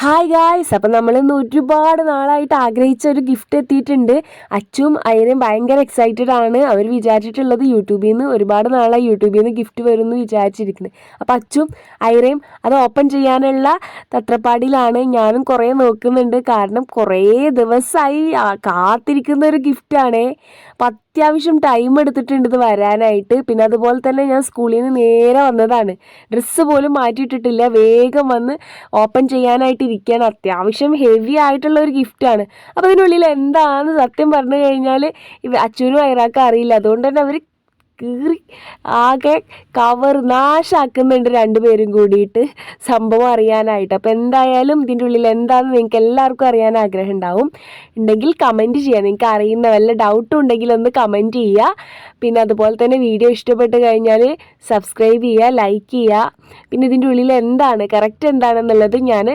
Hi guys, അപ്പം നമ്മളിന്ന് ഒരുപാട് നാളായിട്ട് ആഗ്രഹിച്ച ഒരു ഗിഫ്റ്റ് എത്തിയിട്ടുണ്ട്. അച്ചും അയനും ഭയങ്കര എക്സൈറ്റഡ് ആണ്. അവർ വിചാരിച്ചിട്ടുള്ളത് യൂട്യൂബിൽ നിന്ന് ഒരുപാട് നാളായി യൂട്യൂബിൽ നിന്ന് ഗിഫ്റ്റ് വരുമെന്ന് വിചാരിച്ചിരിക്കുന്നത്. അപ്പം അച്ചും അയനയും അത് ഓപ്പൺ ചെയ്യാനുള്ള തത്രപ്പാടിയിലാണ്. ഞാനും കുറേ നോക്കുന്നുണ്ട്, കാരണം കുറേ ദിവസമായി കാത്തിരിക്കുന്ന ഒരു ഗിഫ്റ്റാണേ. അപ്പം അത്യാവശ്യം ടൈം എടുത്തിട്ടുണ്ട് ഇത് വരാനായിട്ട്. പിന്നെ അതുപോലെ തന്നെ ഞാൻ സ്കൂളിൽ നിന്ന് നേരെ വന്നതാണ്, ഡ്രസ്സ് പോലും മാറ്റിയിട്ടിട്ടില്ല, വേഗം വന്ന് ഓപ്പൺ ചെയ്യാനായിട്ട് ഇരിക്കുകയാണ്. അത്യാവശ്യം ഹെവി ആയിട്ടുള്ള ഒരു ഗിഫ്റ്റാണ്. അപ്പോൾ ഇതിനുള്ളിൽ എന്താണെന്ന് സത്യം പറഞ്ഞു കഴിഞ്ഞാൽ അച്ഛനും അയറാക്കും അറിയില്ല. അതുകൊണ്ട് തന്നെ അവർ കീറി ആകെ കവർ നാശാക്കുന്നുണ്ട് രണ്ടുപേരും കൂടിയിട്ട് സംഭവം അറിയാനായിട്ട്. അപ്പോൾ എന്തായാലും ഇതിൻ്റെ ഉള്ളിൽ എന്താണെന്ന് നിങ്ങൾക്ക് എല്ലാവർക്കും അറിയാൻ ആഗ്രഹം ഉണ്ടാവും. ഉണ്ടെങ്കിൽ കമൻറ്റ് ചെയ്യുക. നിങ്ങൾക്ക് അറിയുന്ന വല്ല ഡൗട്ടും ഉണ്ടെങ്കിൽ ഒന്ന് കമൻറ്റ് ചെയ്യുക. പിന്നെ അതുപോലെ തന്നെ വീഡിയോ ഇഷ്ടപ്പെട്ട് കഴിഞ്ഞാൽ സബ്സ്ക്രൈബ് ചെയ്യുക, ലൈക്ക് ചെയ്യുക. പിന്നെ ഇതിൻ്റെ ഉള്ളിൽ എന്താണ് കറക്റ്റ് എന്താണെന്നുള്ളത് ഞാൻ